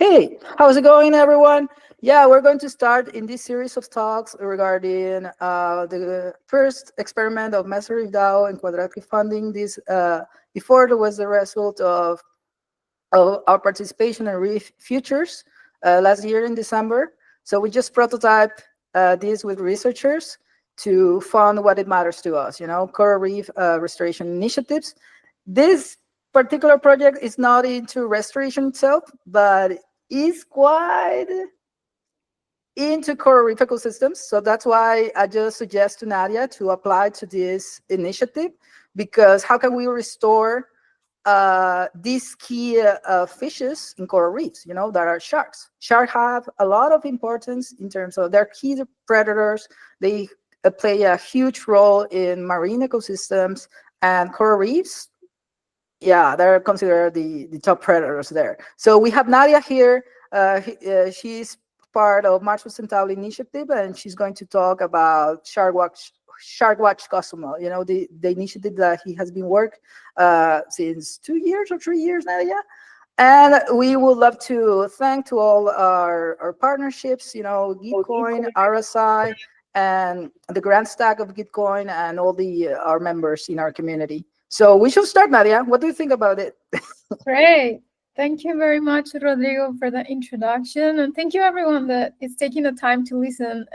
Hey, how's it going, everyone? Yeah, we're going to start in this series of talks regarding the first experiment of Master Reef DAO and quadratic funding. This before there was the result of our participation in Reef Futures last year in December. So we just prototype this with researchers to fund what it matters to us, coral reef restoration initiatives. This particular project is not into restoration itself, but is quite into coral reef ecosystems. So that's why I just suggest to Nadia to apply to this initiative, because how can we restore these key fishes in coral reefs, that are sharks. Sharks have a lot of importance in terms of they're key predators. They play a huge role in marine ecosystems, and coral reefs, yeah, they're considered the top predators there. So we have Nadia here. She's part of Mar Sustentable Initiative, and she's going to talk about SharkWatch Cozumel, the initiative that he has been working since 2 years or 3 years, Nadia. And we would love to thank to all our partnerships, Gitcoin, RSI, and the grant stack of Gitcoin, and all our members in our community. So we should start, Nadia. What do you think about it? Great. Thank you very much, Rodrigo, for the introduction. And thank you, everyone that is taking the time to listen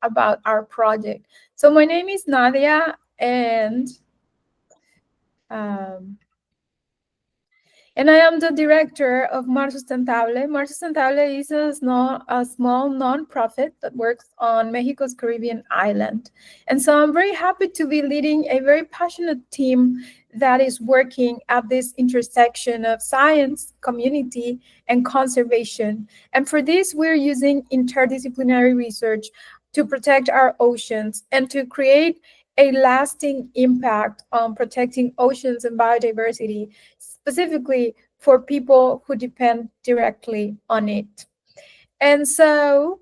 about our project. So my name is Nadia, and I am the director of Mar Sustentable. Mar Sustentable is a small nonprofit that works on Mexico's Caribbean island. And so I'm very happy to be leading a very passionate team that is working at this intersection of science, community, and conservation. And for this, we're using interdisciplinary research to protect our oceans and to create a lasting impact on protecting oceans and biodiversity, specifically for people who depend directly on it. And so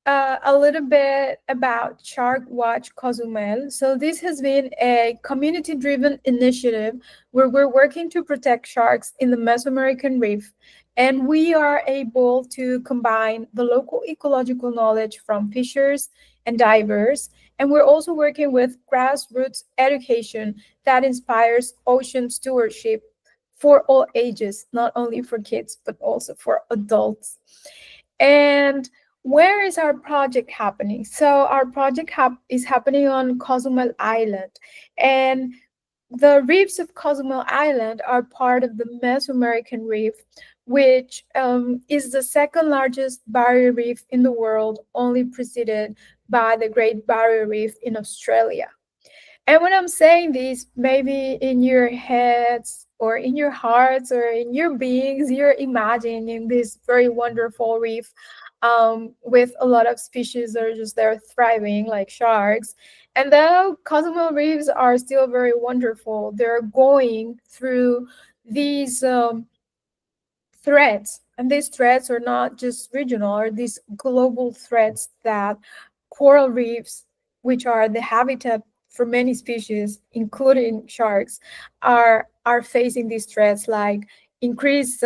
a little bit about SharkWatch Cozumel. So this has been a community-driven initiative where we're working to protect sharks in the Mesoamerican reef. And we are able to combine the local ecological knowledge from fishers and divers. And we're also working with grassroots education that inspires ocean stewardship for all ages, not only for kids, but also for adults. And where is our project happening? So our project is happening on Cozumel Island. And the reefs of Cozumel Island are part of the Mesoamerican Reef, which is the second largest barrier reef in the world, only preceded by the Great Barrier Reef in Australia. And when I'm saying this, maybe in your heads or in your hearts or in your beings, you're imagining this very wonderful reef with a lot of species that are just there thriving, like sharks. And though Cozumel reefs are still very wonderful, they're going through these threats. And these threats are not just regional, or these global threats that coral reefs, which are the habitat for many species, including sharks, are facing these threats, like increased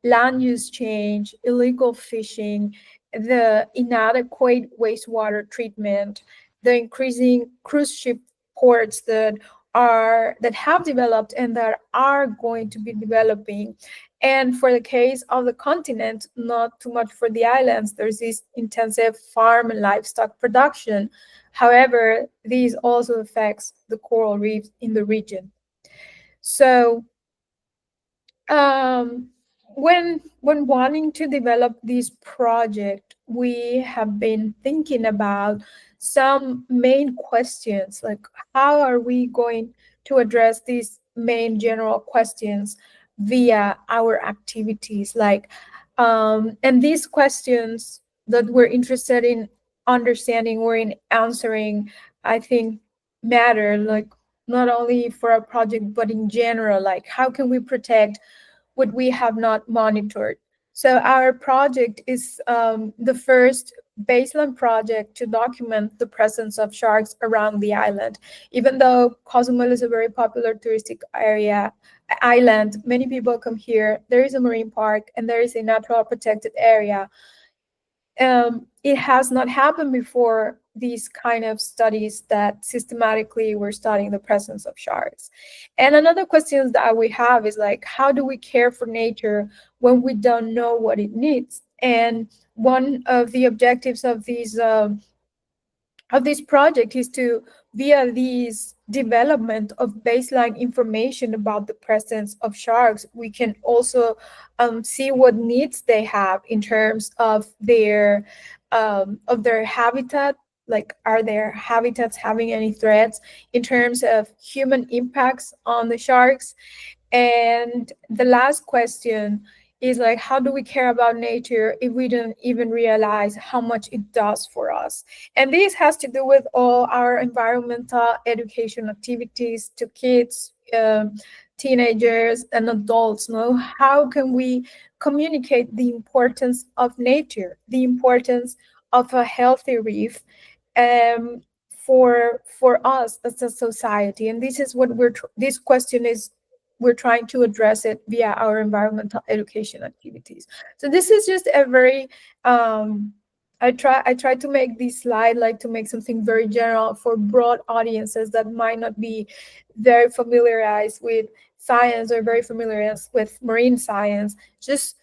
land use change, illegal fishing, the inadequate wastewater treatment, the increasing cruise ship ports that have developed and that are going to be developing. And for the case of the continent, not too much for the islands, there's this intensive farm and livestock production. However, this also affects the coral reefs in the region. So when wanting to develop this project, we have been thinking about some main questions, like how are we going to address these main general questions via our activities, and these questions that we're interested in understanding or in answering, I think, matter, like not only for a project but in general, like how can we protect what we have not monitored. So our project is the first baseline project to document the presence of sharks around the island. Even though Cozumel is a very popular touristic island, many people come here. There is a marine park and there is a natural protected area. It has not happened before, these kind of studies that systematically were studying the presence of sharks. And another question that we have is like, how do we care for nature when we don't know what it needs? And one of the objectives of this project is to, via these development of baseline information about the presence of sharks, we can also see what needs they have in terms of their habitat. Like, are their habitats having any threats in terms of human impacts on the sharks? And the last question is like, how do we care about nature if we don't even realize how much it does for us? And this has to do with all our environmental education activities to kids, teenagers, and adults. No, how can we communicate the importance of nature, the importance of a healthy reef, um, for us as a society? And this is what this question is, we're trying to address it via our environmental education activities. So this is just a very I try to make this slide like to make something very general for broad audiences that might not be very familiarized with science or very familiarized with marine science. Just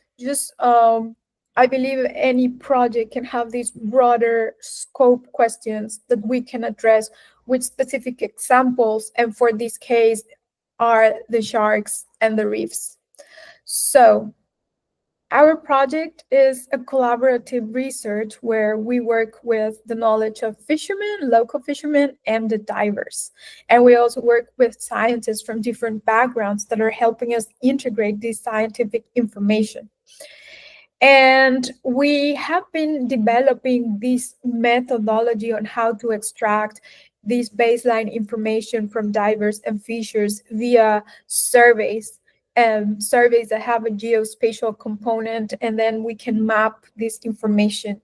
I believe any project can have these broader scope questions that we can address with specific examples, and for this case are the sharks and the reefs. So our project is a collaborative research where we work with the knowledge of fishermen, local fishermen, and the divers. And we also work with scientists from different backgrounds that are helping us integrate this scientific information. And we have been developing this methodology on how to extract this baseline information from divers and fishers via surveys, surveys that have a geospatial component, and then we can map this information.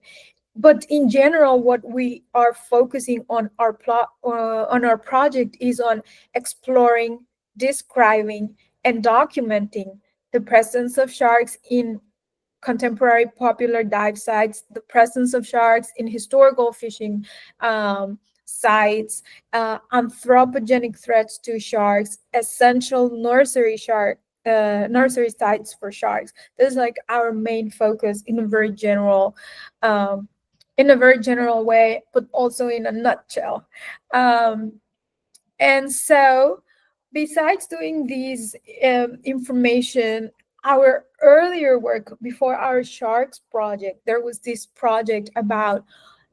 But in general, what we are focusing on on our project is on exploring, describing, and documenting the presence of sharks in contemporary popular dive sites, the presence of sharks in historical fishing sites, anthropogenic threats to sharks, essential nursery sites for sharks. This is like our main focus in a very general way, but also in a nutshell. And so, besides doing these information, our earlier work before our sharks project, there was this project about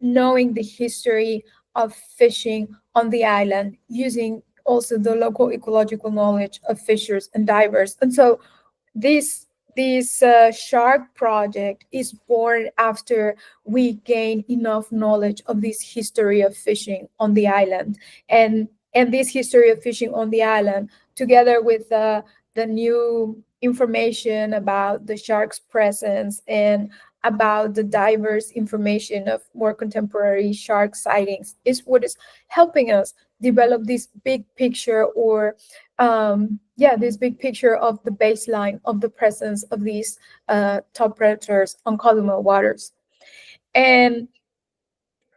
knowing the history of fishing on the island using also the local ecological knowledge of fishers and divers. And so this shark project is born after we gain enough knowledge of this history of fishing on the island, and this history of fishing on the island, together with the new information about the shark's presence and about the diverse information of more contemporary shark sightings, is what is helping us develop this big picture, or this big picture of the baseline of the presence of these top predators on Cozumel waters. And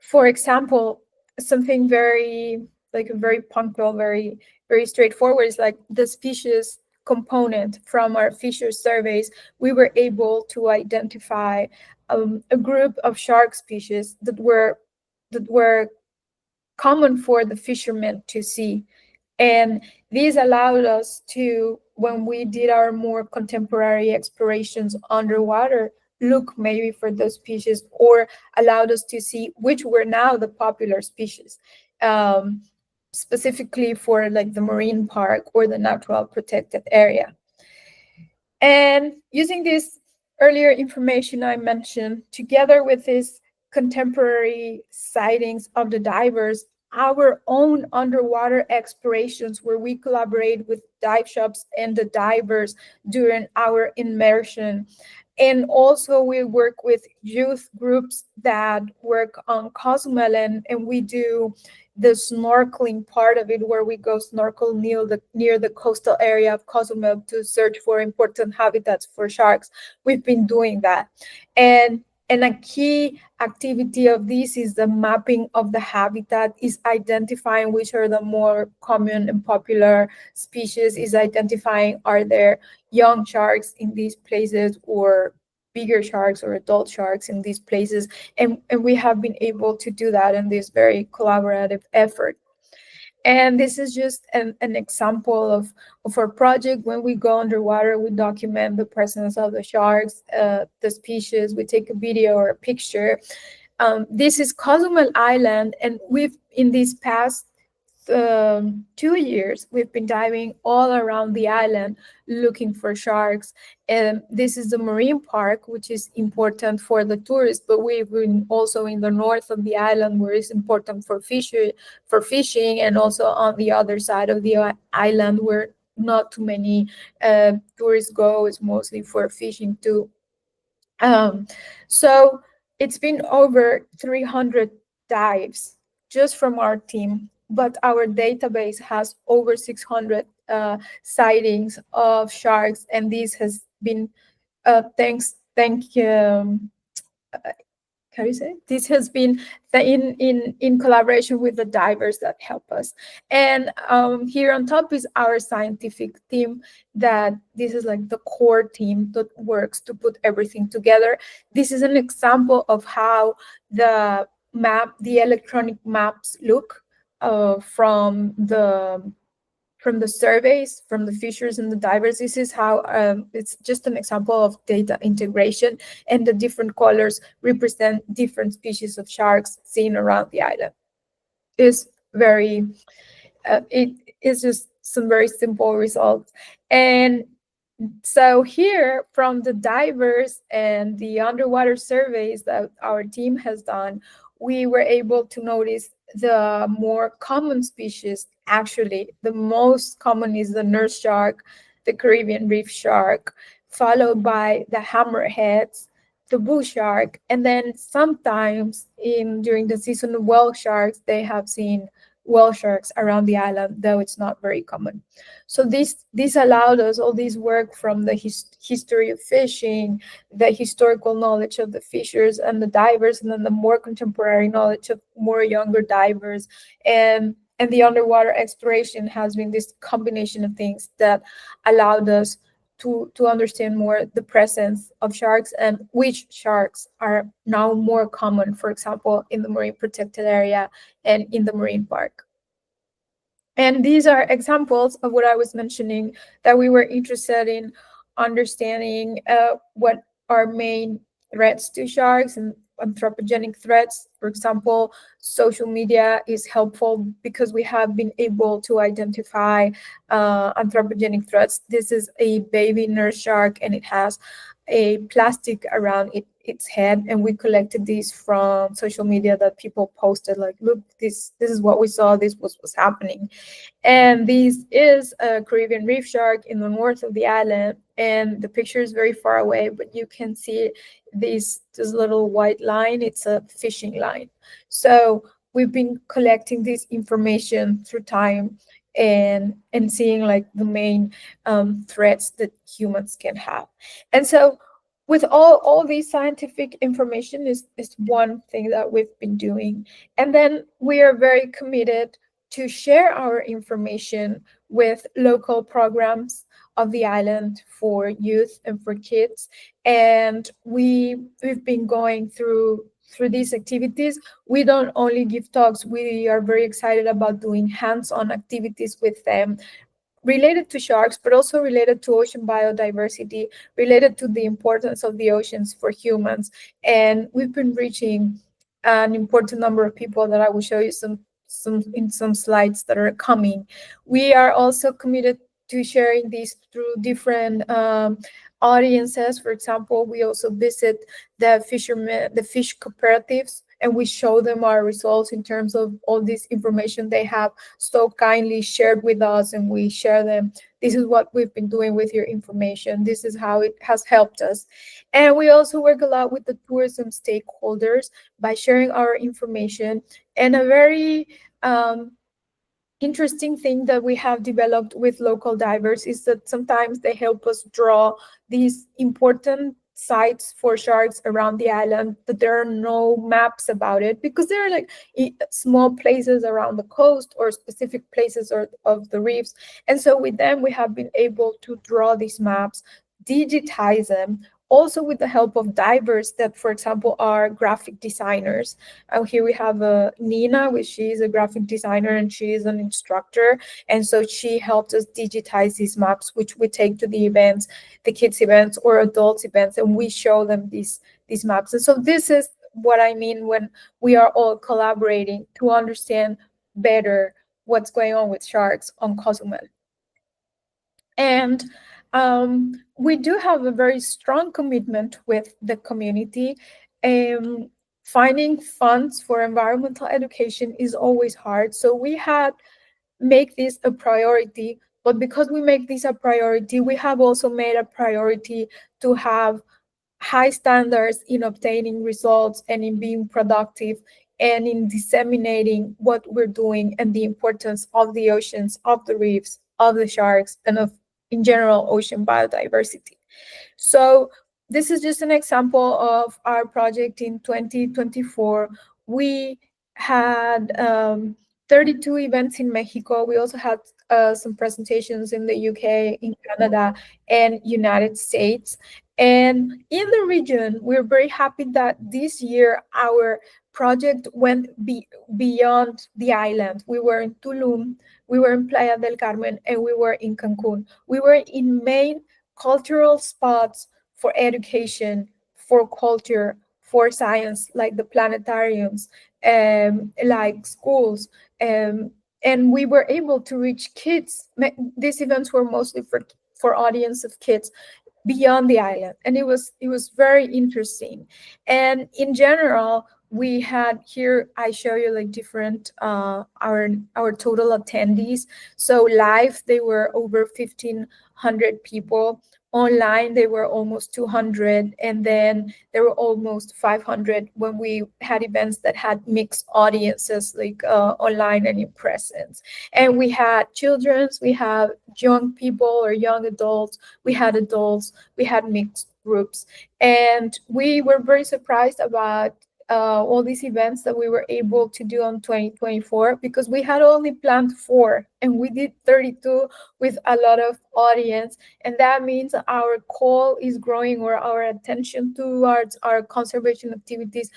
for example, something very punctual, very very straightforward is like the species component. From our fisher surveys, we were able to identify a group of shark species that were common for the fishermen to see. And this allowed us to, when we did our more contemporary explorations underwater, look maybe for those species, or allowed us to see which were now the popular species, specifically for like the marine park or the natural protected area. And using this earlier information I mentioned, together with this contemporary sightings of the divers, our own underwater explorations, where we collaborate with dive shops and the divers during our immersion, And also we work with youth groups that work on Cozumel, and we do the snorkeling part of it, where we go snorkel near the coastal area of Cozumel to search for important habitats for sharks. We've been doing that. And a key activity of this is the mapping of the habitat, is identifying which are the more common and popular species, is identifying are there young sharks in these places or bigger sharks or adult sharks in these places. And we have been able to do that in this very collaborative effort. And this is just an example of our project. When we go underwater, we document the presence of the sharks, the species, we take a video or a picture. This is Cozumel Island, and we've, in these past 2 years, we've been diving all around the island looking for sharks. And this is the marine park, which is important for the tourists, but we've been also in the north of the island, where it's important for fishing, and also on the other side of the island, where not too many tourists go. It's mostly for fishing too. So it's been over 300 dives just from our team, but our database has over 600 sightings of sharks, and this has been thank how do you say? This has been in collaboration with the divers that help us. And here on top is our scientific team, that this is like the core team that works to put everything together. This is an example of how the electronic maps look from the surveys, from the fishers and the divers. This is how it's just an example of data integration, and the different colors represent different species of sharks seen around the island. It's very, it is just some very simple results. And so here, from the divers and the underwater surveys that our team has done, we were able to notice the more common species. Actually, the most common is the nurse shark, the Caribbean reef shark, followed by the hammerheads, the bull shark, and then sometimes during the season of whale sharks, they have seen whale sharks around the island, though it's not very common. So this allowed us all this work from the history of fishing, the historical knowledge of the fishers and the divers, and then the more contemporary knowledge of more younger divers. And the underwater exploration has been this combination of things that allowed us to understand more the presence of sharks and which sharks are now more common, for example, in the marine protected area and in the marine park. And these are examples of what I was mentioning, that we were interested in understanding what are main threats to sharks and anthropogenic threats. For example, social media is helpful because we have been able to identify anthropogenic threats. This is a baby nurse shark, and it has a plastic around its head, and we collected these from social media that people posted, like, look, this is what we saw, this was what's happening. And this is a Caribbean reef shark in the north of the island, and the picture is very far away, but you can see this little white line. It's a fishing line. So we've been collecting this information through time and seeing like the main threats that humans can have. And so with all these scientific information is one thing that we've been doing. And then we are very committed to share our information with local programs of the island for youth and for kids. And we've been going through these activities. We don't only give talks, we are very excited about doing hands-on activities with them related to sharks, but also related to ocean biodiversity, related to the importance of the oceans for humans. And we've been reaching an important number of people that I will show you some slides that are coming. We are also committed to sharing these through different audiences. For example, we also visit the fish cooperatives and we show them our results in terms of all this information they have so kindly shared with us, and we share them. This is what we've been doing with your information. This is how it has helped us. And we also work a lot with the tourism stakeholders by sharing our information. And a very interesting thing that we have developed with local divers is that sometimes they help us draw these important sites for sharks around the island that there are no maps about it, because there are like small places around the coast or specific places of the reefs. And so with them we have been able to draw these maps, digitize them, also with the help of divers that, for example, are graphic designers. And here we have Nina, which she is a graphic designer and she is an instructor. And so she helped us digitize these maps, which we take to the events, the kids events or adults events, and we show them these maps. And so this is what I mean when we are all collaborating to understand better what's going on with sharks on Cozumel. And we do have a very strong commitment with the community. Finding funds for environmental education is always hard. So we had make this a priority, but because we make this a priority, we have also made a priority to have high standards in obtaining results and in being productive and in disseminating what we're doing and the importance of the oceans, of the reefs, of the sharks, and of, in general, ocean biodiversity. So this is just an example of our project in 2024. We had 32 events in Mexico. We also had some presentations in the UK, in Canada, and United States. And in the region, we're very happy that this year our project went beyond the island. We were in Tulum, we were in Playa del Carmen, and we were in Cancun. We were in main cultural spots for education, for culture, for science, like the planetariums, like schools. And we were able to reach kids. These events were mostly for audience of kids beyond the island, and it was very interesting. And in general, we had here, I show you like different our total attendees. So live they were over 1,500 people. Online they were almost 200, and then there were almost 500 when we had events that had mixed audiences, like online and in presence. And we had children's, we had young people or young adults, we had adults, we had mixed groups. And we were very surprised about all these events that we were able to do on 2024, because we had only planned 4 and we did 32 with a lot of audience. And that means our call is growing, or our attention towards our conservation activities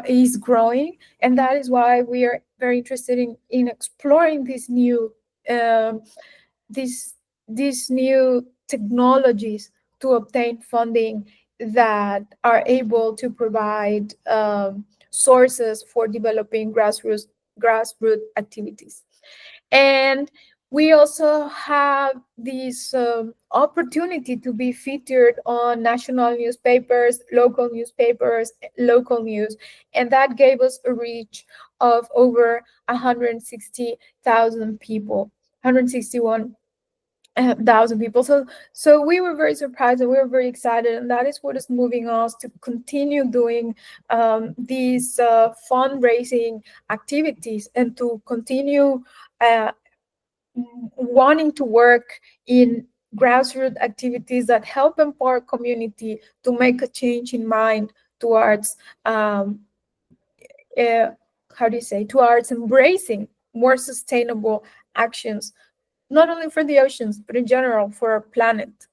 is growing. And that is why we are very interested in exploring these new these new technologies to obtain funding that are able to provide sources for developing grassroots activities. And we also have this opportunity to be featured on national newspapers, local news, and that gave us a reach of over 160,000 people, 161,000 people. So we were very surprised and we were very excited, and that is what is moving us to continue doing these fundraising activities, and to continue wanting to work in grassroots activities that help empower community to make a change in mind towards towards embracing more sustainable actions, not only for the oceans, but in general for our planet.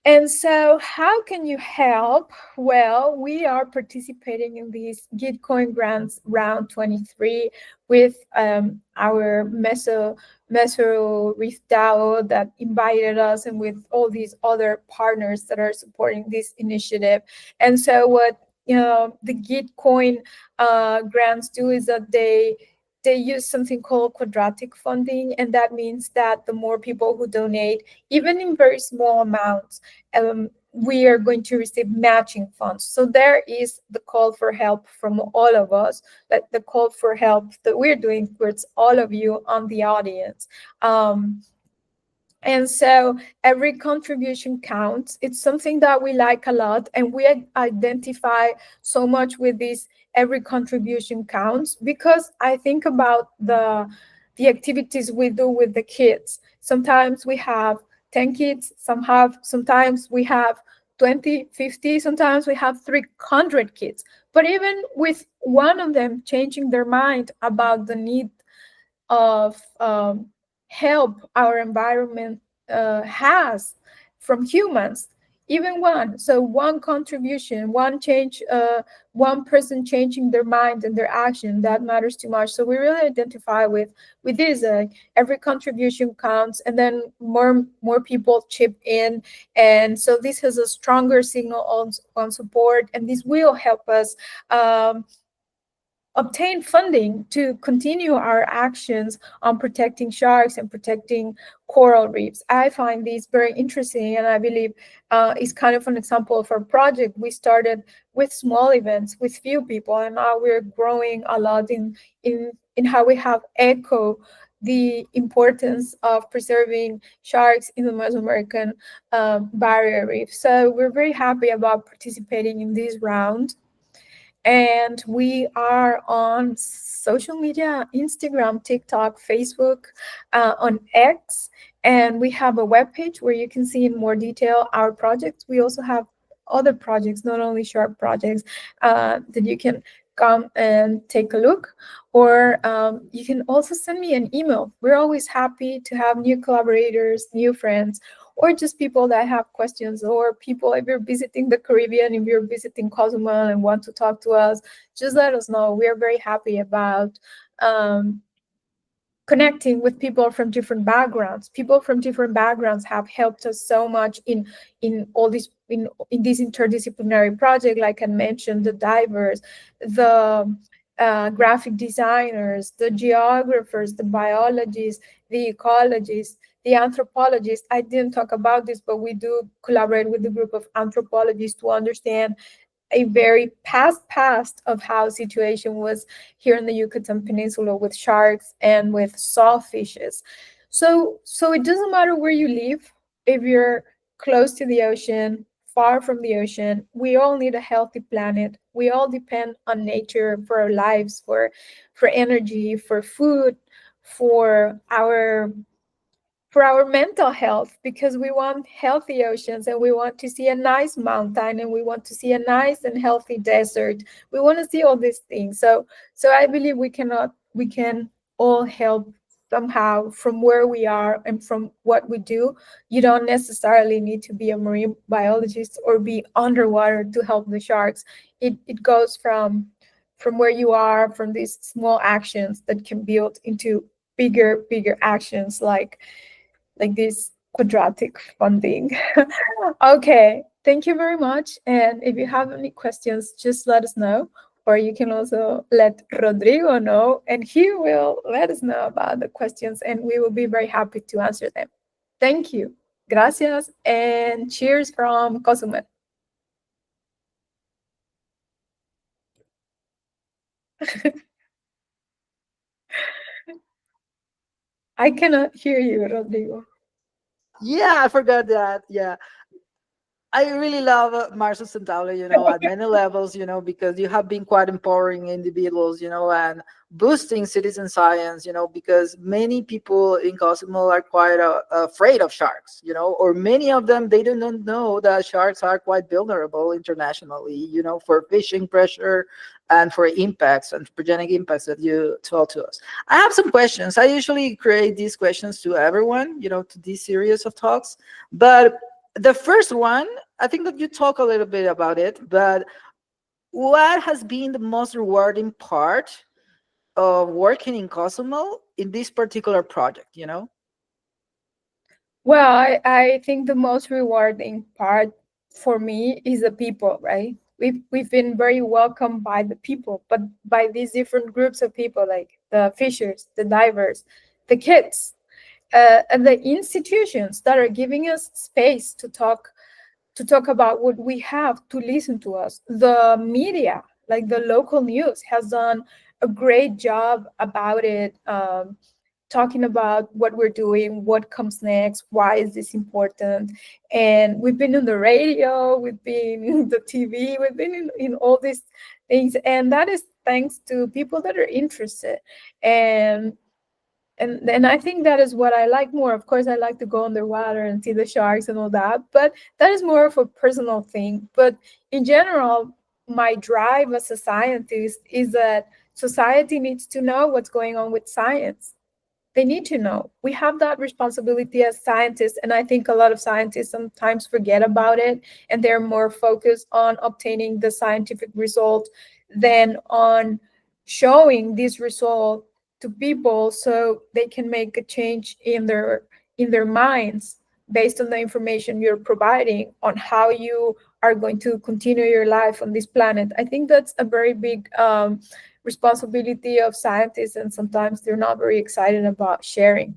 And so how can you help? Well, we are participating in these Gitcoin grants round 23 with our Meso Reef DAO that invited us, and with all these other partners that are supporting this initiative. And so what the Gitcoin grants do is that they use something called quadratic funding, and that means that the more people who donate, even in very small amounts, we are going to receive matching funds. So there is the call for help from all of us, that the call for help that we're doing towards all of you on the audience. And so every contribution counts. It's something that we like a lot, and we identify so much with this every contribution counts, because I think about the activities we do with the kids. Sometimes we have 10 kids, sometimes we have 20, 50, sometimes we have 300 kids. But even with one of them changing their mind about the need of help our environment has from humans, even one. So one contribution, one change, one person changing their mind and their action, that matters too much. So we really identify with this. Every contribution counts, and then more people chip in, and so this has a stronger signal on support, and this will help us obtain funding to continue our actions on protecting sharks and protecting coral reefs. I find these very interesting, and I believe it's kind of an example of our project. We started with small events with few people, and now we're growing a lot in how we have echo the importance of preserving sharks in the Mesoamerican barrier reef. So we're very happy about participating in this round. And we are on social media: Instagram, TikTok, Facebook, on X. And we have a webpage where you can see in more detail our projects. We also have other projects, not only short projects, that you can come and take a look. Or you can also send me an email. We're always happy to have new collaborators, new friends, or just people that have questions, or people, if you're visiting the Caribbean, if you're visiting Cozumel and want to talk to us, just let us know. We are very happy about connecting with people from different backgrounds. People from different backgrounds have helped us so much in all these in this interdisciplinary project. Like I mentioned, the divers, the graphic designers, the geographers, the biologists, the ecologists, the anthropologists. I didn't talk about this, but we do collaborate with a group of anthropologists to understand a very past of how situation was here in the Yucatan Peninsula with sharks and with sawfishes. So it doesn't matter where you live, if you're close to the ocean, far from the ocean. We all need a healthy planet. We all depend on nature for our lives, for energy, for food, for our mental health, because we want healthy oceans, and we want to see a nice mountain, and we want to see a nice and healthy desert. We want to see all these things. So I believe we can all help somehow from where we are and from what we do. You don't necessarily need to be a marine biologist or be underwater to help the sharks. It goes from where you are, from these small actions that can build into bigger actions, like this quadratic funding. Okay, thank you very much. And if you have any questions, just let us know. Or you can also let Rodrigo know, and he will let us know about the questions, and we will be very happy to answer them. Thank you. Gracias, and cheers from Cozumel. I cannot hear you, Rodrigo. Yeah, I forgot that. Yeah. I really love Marcel Centauro, at many levels, because you have been quite empowering individuals, and boosting citizen science, because many people in Cozumel are quite afraid of sharks, or many of them, they do not know that sharks are quite vulnerable internationally, for fishing pressure and for impacts and progenic impacts that you told to us. I have some questions. I usually create these questions to everyone, to this series of talks, but the first one, I think that you talk a little bit about it, but what has been the most rewarding part of working in Cozumel in this particular project, Well, I think the most rewarding part for me is the people, right? We've been very welcomed by the people, but by these different groups of people, like the fishers, the divers, the kids, and the institutions that are giving us space to talk to talk about what we have, to listen to us. The media, like the local news, has done a great job about it, talking about what we're doing, what comes next, why is this important. And we've been on the radio, we've been in the TV, we've been in all these things. And that is thanks to people that are interested. And and I think that is what I like more. Of course, I like to go underwater and see the sharks and all that, but that is more of a personal thing. But in general, my drive as a scientist is that society needs to know what's going on with science. They need to know. We have that responsibility as scientists, and I think a lot of scientists sometimes forget about it, and they're more focused on obtaining the scientific result than on showing this result to people so they can make a change in their minds based on the information you're providing on how you are going to continue your life on this planet. I think that's a very big responsibility of scientists, and sometimes they're not very excited about sharing.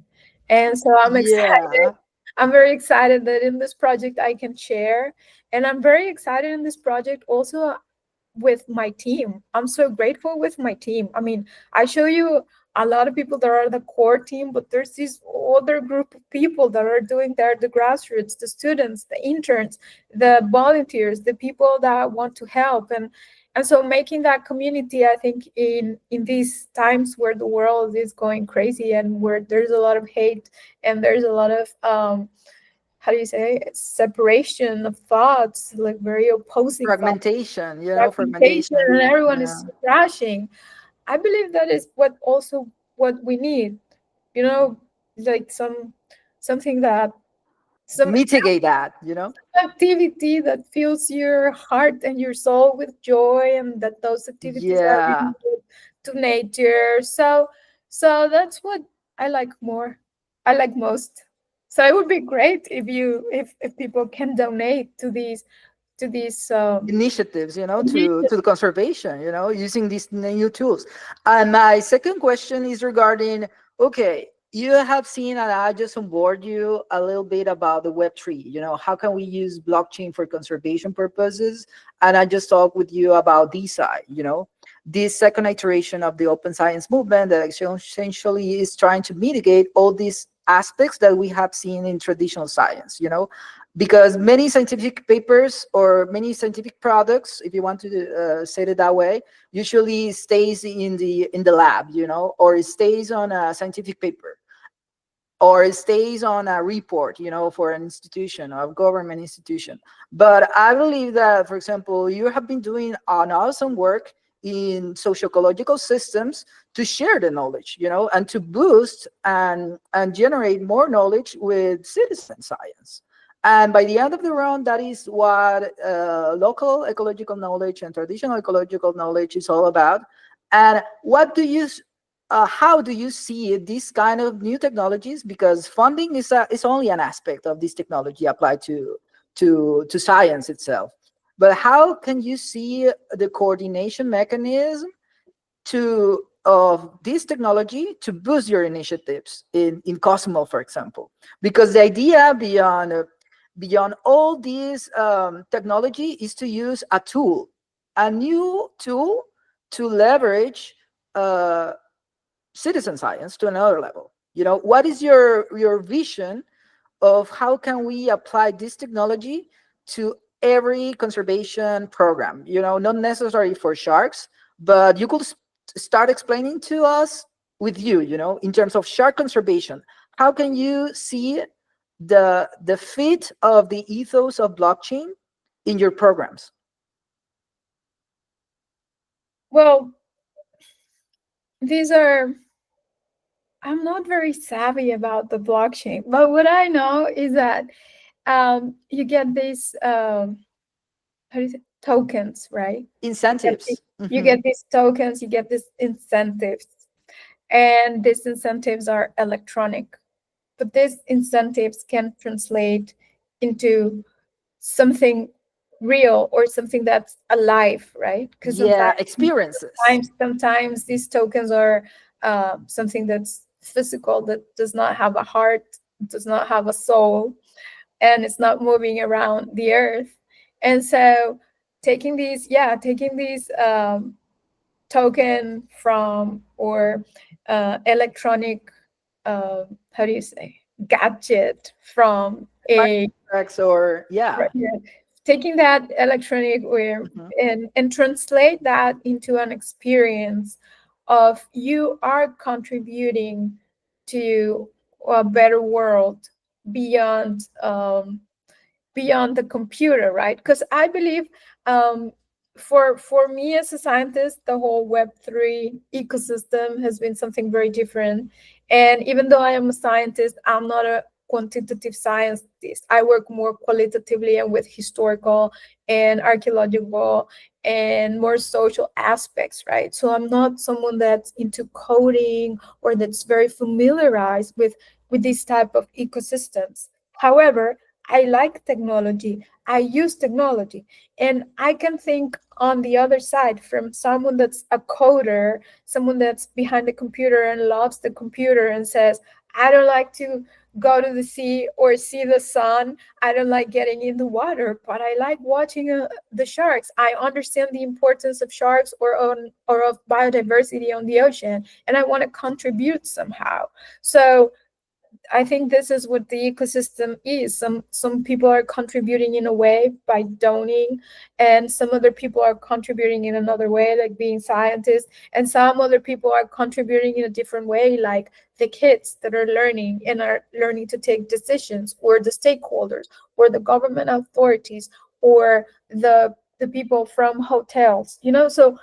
And so I'm excited. Yeah. I'm very excited that in this project I can share, and I'm very excited in this project also with my team. I'm so grateful with my team. I mean, I show you a lot of people that are the core team, but there's this other group of people that are doing there, the grassroots, the students, the interns, the volunteers, the people that want to help. And so making that community, I think in these times where the world is going crazy and where there's a lot of hate and there's a lot of how do you say it? Separation of thoughts, like very opposing thoughts, Fragmentation, fragmentation, fragmentation. and everyone Yeah. is crashing. I believe that is what we need, you know, like something that some Mitigate that. activity that fills your heart and your soul with joy, and that those activities are Yeah. related to nature. So that's what I like more. I like most. So it would be great if if people can donate to these Initiatives, to initiatives. the conservation, using these new tools. And my second question is regarding, okay, you have seen, and I just onboard you a little bit about the Web3, how can we use blockchain for conservation purposes? And I just talked with you about DeSci, this second iteration of the open science movement that essentially is trying to mitigate all these aspects that we have seen in traditional science, because many scientific papers or many scientific products, if you want to say it that way, usually stays in the lab, or it stays on a scientific paper, or it stays on a report, for an institution or a government institution. But I believe that, for example, you have been doing an awesome work in socio-ecological systems to share the knowledge, and to boost and generate more knowledge with citizen science. And by the end of the round, that is what local ecological knowledge and traditional ecological knowledge is all about. And how do you see these kind of new technologies? Because funding is only an aspect of this technology applied to science itself. But how can you see the coordination mechanism of this technology to boost your initiatives in Cozumel, for example? Because the idea beyond all this technology is to use a new tool to leverage uh, citizen science to another level. What is your vision of how can we apply this technology to every conservation program? Not necessarily for sharks, but you could start explaining to us with in terms of shark conservation. How can you see the fit of the ethos of blockchain in your programs? Well, these are I'm not very savvy about the blockchain, but what I know is that you get these how do you say, tokens, right? Incentives. You Mhm. get these tokens, you get these incentives, and these incentives are electronic. But these incentives can translate into something real or something that's alive, right? Because Yeah, experiences. sometimes these tokens are something that's physical, that does not have a heart, does not have a soul. and it's not moving around the earth. And so taking these token from, or electronic, how do you say, gadget from a, X or yeah. right, yeah, taking that electronic, or Mhm. and translate that into an experience of you are contributing to a better world beyond, beyond the computer, right? Because I believe, um, for me as a scientist, the whole Web3 ecosystem has been something very different. And even though I am a scientist, I'm not a quantitative scientist. I work more qualitatively and with historical and archaeological and more social aspects, right? So I'm not someone that's into coding or that's very familiarized with these type of ecosystems. However, I like technology. I use technology. And I can think on the other side from someone that's a coder, someone that's behind the computer and loves the computer and says, I don't like to go to the sea or see the sun. I don't like getting in the water, but I like watching the sharks. I understand the importance of sharks or of biodiversity on the ocean, and I want to contribute somehow. So I think this is what the ecosystem is. Some people are contributing in a way by donating, and some other people are contributing in another way, like being scientists, and some other people are contributing in a different way, like the kids that are learning and are learning to take decisions, or the stakeholders, or the government authorities, or the people from hotels. So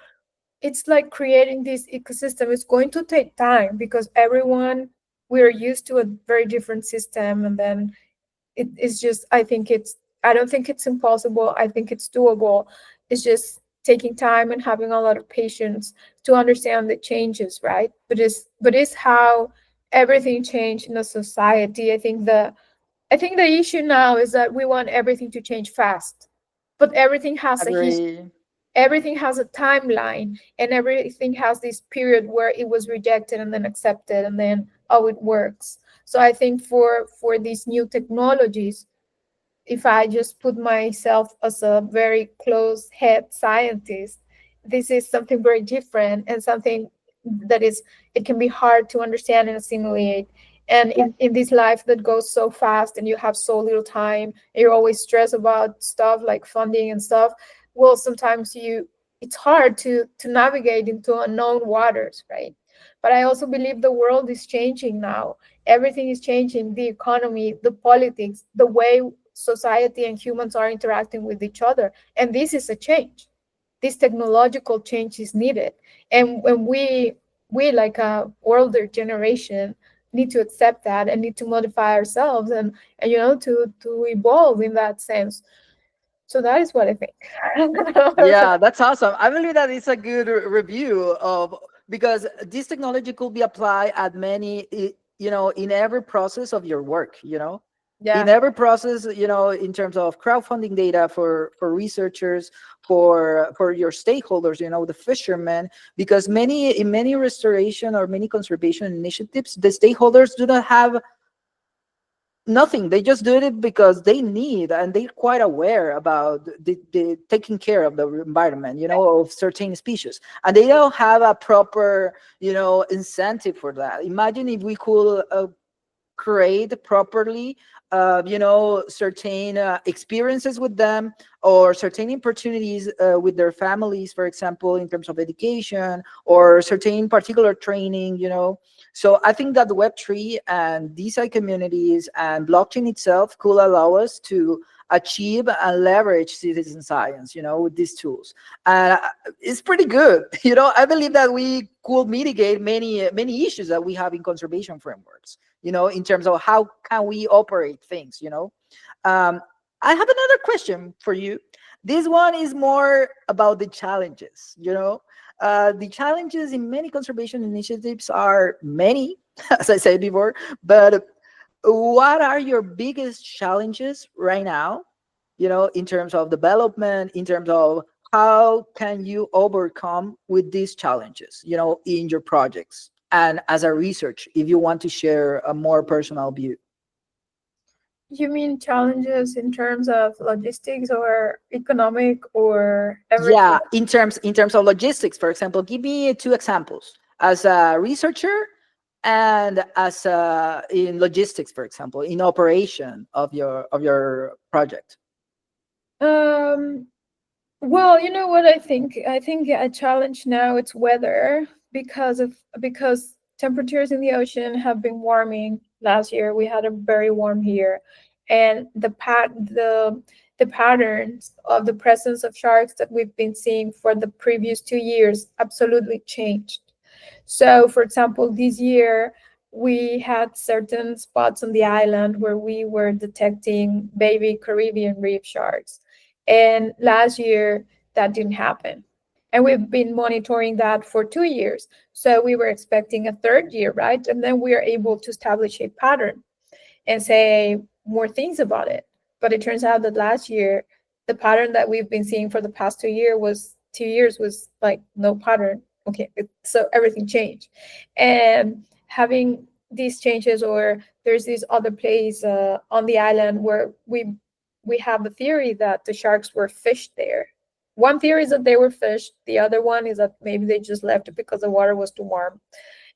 it's like creating this ecosystem. It's going to take time because everyone, we're used to a very different system, and then it is just, I don't think it's impossible. I think it's doable. It's just taking time and having a lot of patience to understand the changes, right? But it's how everything changed in a society. I think the issue now is that we want everything to change fast, but Agree. everything has a timeline, and everything has this period where it was rejected and then accepted, and then how it works. So I think for these new technologies, if I just put myself as a very close head scientist, this is something very different, and something that is, it can be hard to understand and assimilate. And in this life that goes so fast and you have so little time, and you're always stressed about stuff like funding and stuff, well, sometimes it's hard to navigate into unknown waters, right? But I also believe the world is changing now. Everything is changing: the economy, the politics, the way society and humans are interacting with each other. And this is a change. This technological change is needed. And when we like a older generation need to accept that and need to modify ourselves, and to evolve in that sense. So that is what I think. Yeah, that's awesome. I believe that it's a good review of, because this technology could be applied at many, in every process of your work, in Yeah. every process, in terms of crowdfunding data for researchers, for your stakeholders, the fishermen, because in many restoration or many conservation initiatives, the stakeholders do not have nothing. They just do it because they need, and they're quite aware about the taking care of the environment, of certain species, and they don't have a proper, incentive for that. Imagine if we could create properly, certain experiences with them, or certain opportunities with their families, for example, in terms of education or certain particular training. So I think that the Web3 and these communities and blockchain itself could allow us to achieve and leverage citizen science, with these tools. And it's pretty good. I believe that we could mitigate many issues that we have in conservation frameworks, in terms of how can we operate things. um, I have another question for you. This one is more about the challenges. The challenges in many conservation initiatives are many, as I said before, but what are your biggest challenges right now, in terms of development, in terms of how can you overcome with these challenges, in your projects, and as a research, if you want to share a more personal view. You mean challenges in terms of logistics or economic or everything? Yeah, in terms of logistics, for example, give me two examples as a researcher and as in logistics, for example, in operation of your project. Um, well, you know what I think? I think a challenge now it's weather because temperatures in the ocean have been warming. Last year we had a very warm year, and the patterns of the presence of sharks that we've been seeing for the previous 2 years absolutely changed. So, for example, this year we had certain spots on the island where we were detecting baby Caribbean reef sharks. And last year that didn't happen. And we've been monitoring that for 2 years. So we were expecting a third year, right? And then we are able to establish a pattern and say more things about it. But it turns out that last year, the pattern that we've been seeing for the past 2 years was like no pattern. Okay, so everything changed, and having these changes, or there's this other place on the island where we have a theory that the sharks were fished there. One theory is that they were fished. The other one is that maybe they just left it because the water was too warm.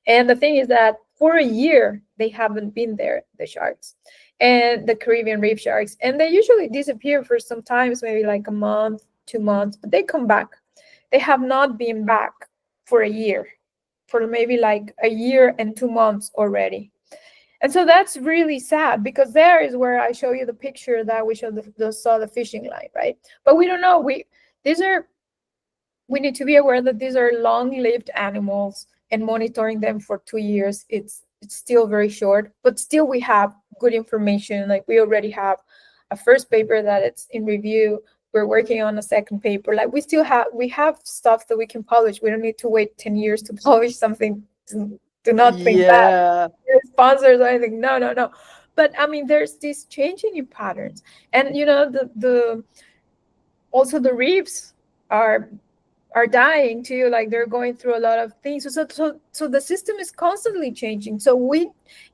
And the thing is that for a year, they haven't been there, the sharks and the Caribbean reef sharks. And they usually disappear for some times, maybe like a month, 2 months, but they come back. They have not been back for a year, for maybe like a year and 2 months already. And so that's really sad because there is where I show you the picture that we showed saw the fishing line, right? But we don't know. These are we need to be aware that these are long-lived animals, and monitoring them for 2 years it's still very short, but still we have good information. Like we already have a first paper that it's in review. We're working on a second paper. Like we have stuff that we can publish. We don't need to wait 10 years to publish something. Do not think that Yeah, we're sponsors or anything. No, no, no. But I mean, there's this changing in patterns, and the also the reefs are dying too. Like they're going through a lot of things. So the system is constantly changing. So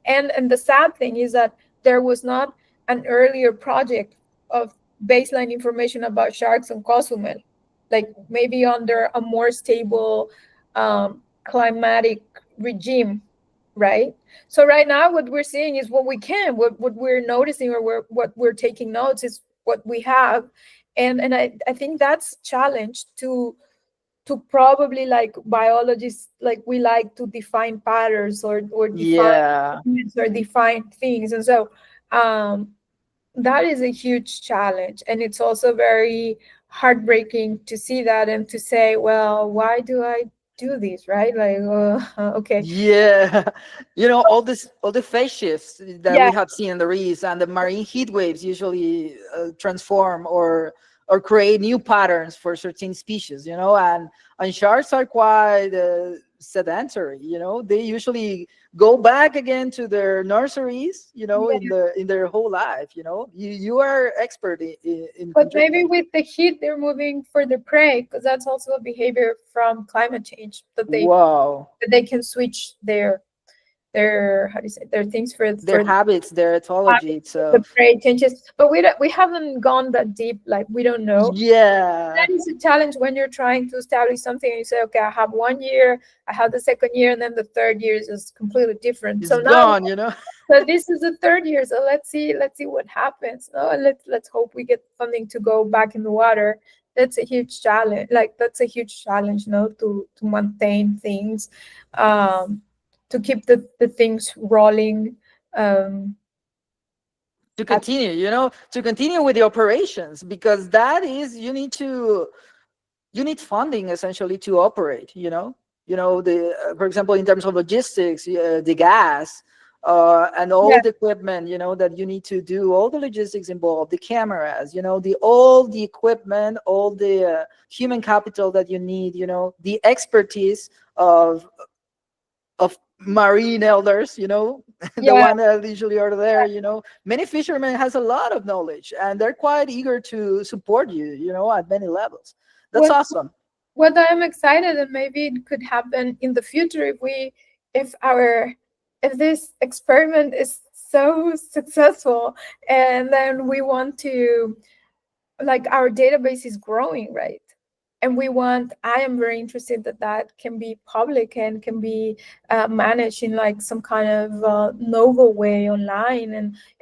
and the sad thing is that there was not an earlier project of baseline information about sharks on Cozumel, like maybe under a more stable climatic regime, right? So right now what we're seeing is what we can, what we're noticing, or what we're taking notes is what we have. And I think that's challenge to probably, like biologists, like we like to define patterns or define yeah, units or define things. And so um that is a huge challenge, and it's also very heartbreaking to see that and to say, well, why do I do this, right? Like okay. yeah. All the phase shifts that Yeah. we have seen in the reefs and the marine heat waves usually transform or create new patterns for certain species. And sharks are quite sedentary. They usually go back again to their nurseries. In their whole life. You are expert in But maybe conjecture. with the heat, they're moving for the prey, because that's also a behavior from climate change, Wow. that they can switch their how do you say, their things Their for habits, their ethology having the itself. prey changes. But we haven't gone that deep. Like we don't know. Yeah, That is a challenge when you're trying to establish something and you say, okay, I have 1 year, I have the second year, and then the third year is just completely different. it's So now, gone. so this is the third year. So let's see what happens. No, and let's hope we get funding to go back in the water. That's a huge challenge. Like that's a huge challenge, no, to maintain things, um, to keep the things rolling. Um, To at, continue, to continue with the operations, because that is you need funding essentially to operate. The for example, in terms of logistics, the gas, and all yeah, the equipment, that you need to do, all the logistics involved, the cameras, all the equipment, all the human capital that you need, the expertise of marine elders, the yeah. one that usually are there. Many fishermen has a lot of knowledge, and they're quite eager to support you, at many levels. That's What awesome. what I'm excited, and maybe it could happen in the future if our if this experiment is so successful, and then we want to, like, our database is growing, right? And I am very interested that that can be public and can be managed in like some kind of novel way online,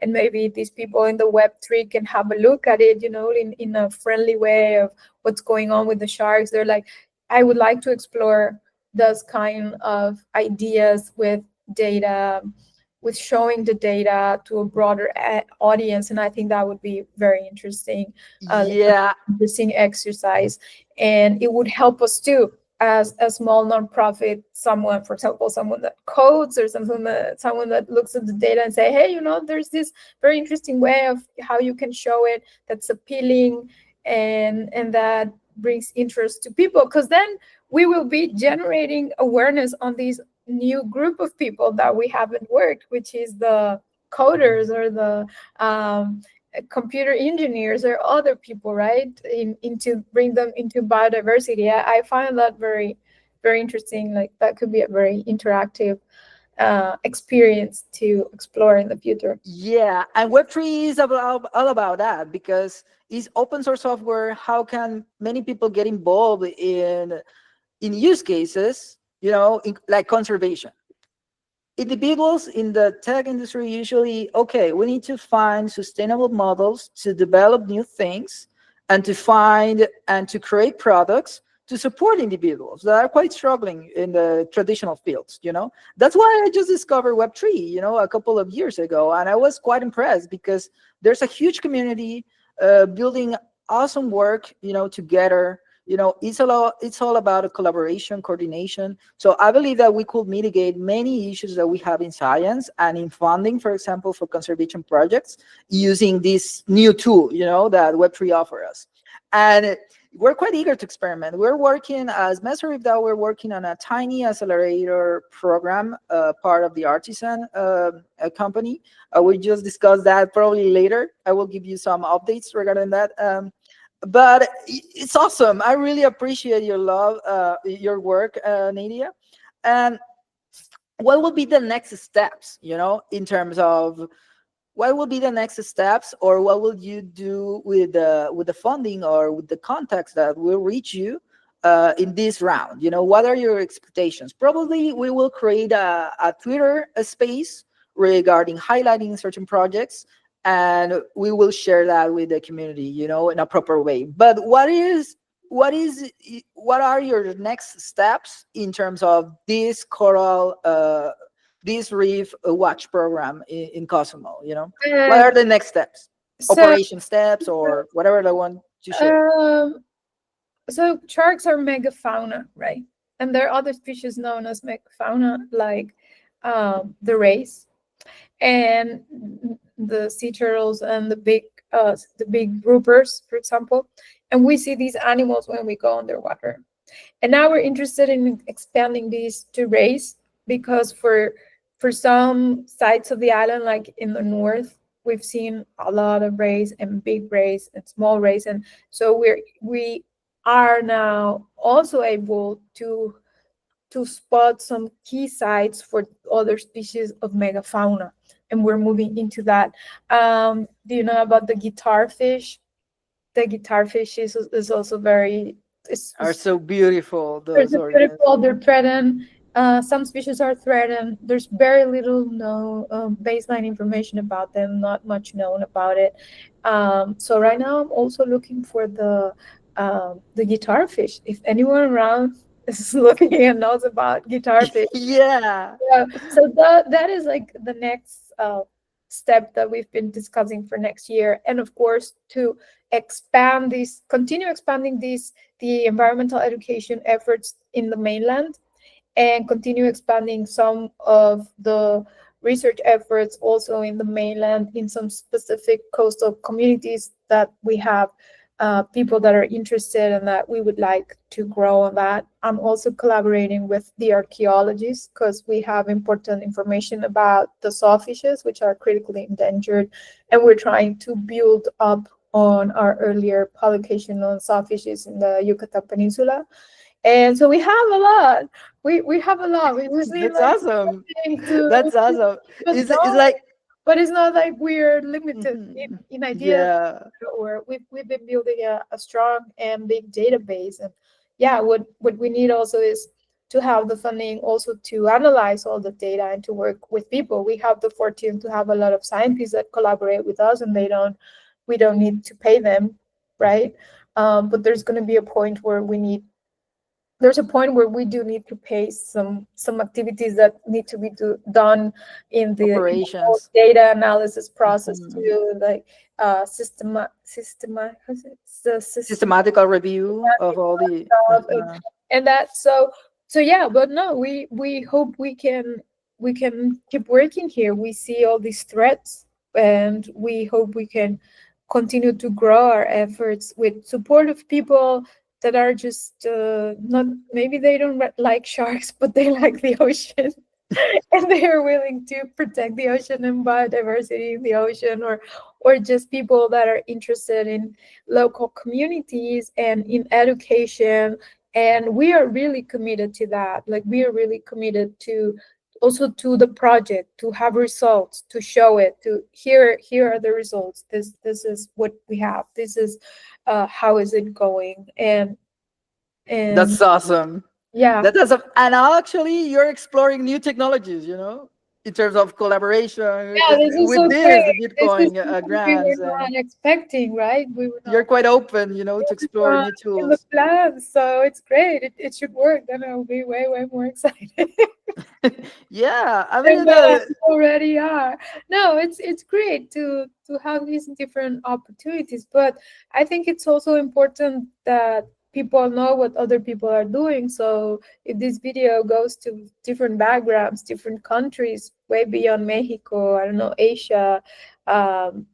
and maybe these people in the Web3 can have a look at it, in a friendly way of what's going on with the sharks. They're like, I would like to explore those kind of ideas with data, with showing the data to a broader audience, and I think that would be very Yeah, interesting exercise, and it would help us too as a small nonprofit. Someone, for example, someone that codes, or someone that looks at the data and say, hey, there's this very interesting way of how you can show it that's appealing, and that brings interest to people, because then we will be generating awareness on these new group of people that we haven't worked, which is the coders, or the computer engineers, or other people, right? Into bring them into biodiversity. I find that very, very interesting. Like, that could be a very interactive experience to explore in the future. yeah, and Web3 is all about that, because it's open source software. How can many people get involved in use cases, like conservation? Individuals in the tech industry usually, okay, we need to find sustainable models to develop new things, and to find and to create products to support individuals that are quite struggling in the traditional fields. That's why I just discovered Web3, a couple of years ago, and I was quite impressed, because there's a huge community building awesome work, together. It's all about a collaboration, coordination. So I believe that we could mitigate many issues that we have in science and in funding, for example, for conservation projects, using this new tool, that Web3 offers us. And we're quite eager to experiment. We're working, as Messer DAO, we're working on a tiny accelerator program, part of the Artisan company. We just discussed that probably later. I will give you some updates regarding that. But it's awesome. I really appreciate your work, Nadia. And what will be the next steps, in terms of what will be the next steps, or what will you do with the funding, or with the contacts that will reach you in this round? What are your expectations? Probably we will create a Twitter space regarding highlighting certain projects, and we will share that with the community, in a proper way. But what are your next steps in terms of this coral, this reef watch program in Cozumel? What are the next steps, So, operation steps, or whatever they want to share? so sharks are megafauna, right? And there are other species known as megafauna, like the rays and the sea turtles and the big groupers, for example. And we see these animals when we go underwater. And now we're interested in expanding these to rays, because for some sites of the island, like in the north, we've seen a lot of rays, and big rays and small rays, and so we are now also able to spot some key sites for other species of megafauna, and we're moving into that. Do you know about the guitar fish? The guitar fish is also very, Are so beautiful, they're those so organs. beautiful. They're threatened. Some species are threatened. There's very little baseline information about them. Not much known about it. So right now, I'm also looking for the guitar fish. If anyone around is looking and knows about guitar fish, Yeah. yeah. So that is like the next step that we've been discussing for next year, and of course to continue expanding the environmental education efforts in the mainland, and continue expanding some of the research efforts also in the mainland, in some specific coastal communities that we have people that are interested and that we would like to grow on that. I'm also collaborating with the archaeologists, because we have important information about the sawfishes, which are critically endangered, and we're trying to build up on our earlier publication on sawfishes in the Yucatan Peninsula. And so we have a lot. We have a lot. We just need That's like awesome. something to That's awesome. but It's like, but it's not like we're limited mhm, in ideas, yeah, or we've been building a strong and big database. And yeah, what we need also is to have the funding also to analyze all the data and to work with people. We have the fortune to have a lot of scientists that collaborate with us, and we don't need to pay them, right? But there's a point where we do need to pay some activities that need to be done in the whole operations. data analysis process Mhm. to like how's it? The Systematical review of all the. stuff, and that. So yeah, but no, we hope we can keep working here. We see all these threats, and we hope we can continue to grow our efforts with support of people that are just not, maybe they don't like sharks, but they like the ocean. And they are willing to protect the ocean and biodiversity in the ocean, or just people that are interested in local communities and in education. And we are really committed to that. Like, we are really committed to also to the project, to have results, to show it, to here are the results, this is what we have, this is how is it going. And That's awesome. yeah, That does, and actually, you're exploring new technologies. In terms of collaboration yeah, this is with so great. this, the This is Bitcoin something we were grants, and not expecting, right? We were you're not, quite open, it to was explore not new in the tools. plan. So it's great. It should work. Then I'll be way more excited Yeah, I than mean, what I already are. No, it's great to have these different opportunities, but I think it's also important that people know what other people are doing. So if this video goes to different backgrounds, different countries, way beyond Mexico, I don't know, Asia, um,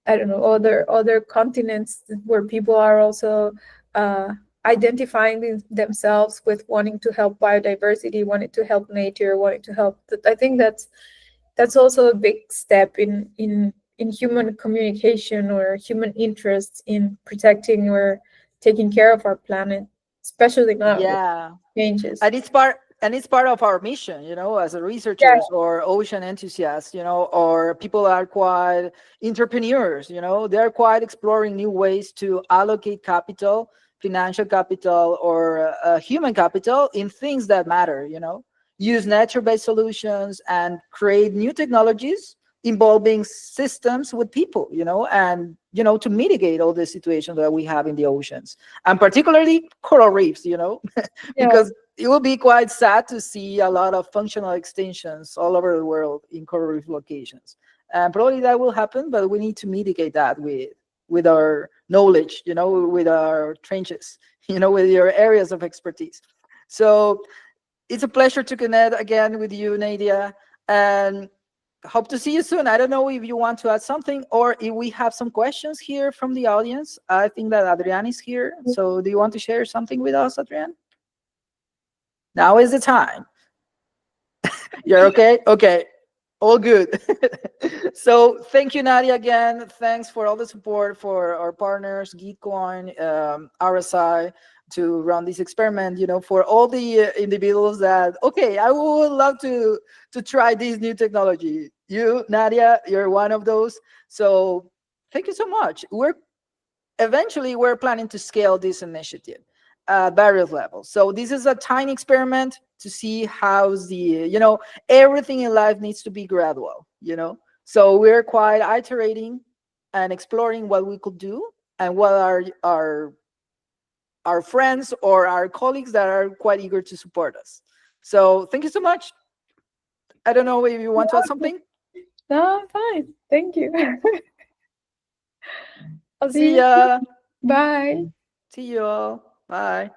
I don't know, other continents where people are also uh, identifying themselves with wanting to help biodiversity, wanting to help nature, wanting to help. I think that's also a big step in human communication or human interest in protecting or taking care of our planet, especially now with yeah, changes. and it's part of our mission, as a Yeah, researchers or ocean enthusiasts, or people are quite entrepreneurs, they're quite exploring new ways to allocate capital, financial capital, or human capital in things that matter, use nature-based solutions and create new technologies involving systems with people, and to mitigate all the situations that we have in the oceans, and particularly coral reefs, yeah, because it will be quite sad to see a lot of functional extinctions all over the world in coral reef locations. And probably that will happen, but we need to mitigate that with our knowledge, with our trenches, with your areas of expertise. So it's a pleasure to connect again with you, Nadia, and hope to see you soon. I don't know if you want to add something or if we have some questions here from the audience. I think that Adrian is here. So do you want to share something with us, Adrian? Now is the time. You're okay? Okay. All good. So thank you, Nadia, again. Thanks for all the support for our partners, Gitcoin, RSI, to run this experiment, for all the individuals that, okay, I would love to try this new technology. You, Nadia, you're one of those. So thank you so much. We're planning to scale this initiative at various levels. So this is a tiny experiment to see how's everything in life needs to be gradual, So we're quite iterating and exploring what we could do and what our friends or our colleagues that are quite eager to support us. So thank you so much. I don't know if you want to add something. no, I'm fine. Thank you. I'll see See you. ya. Bye. See you all. Bye.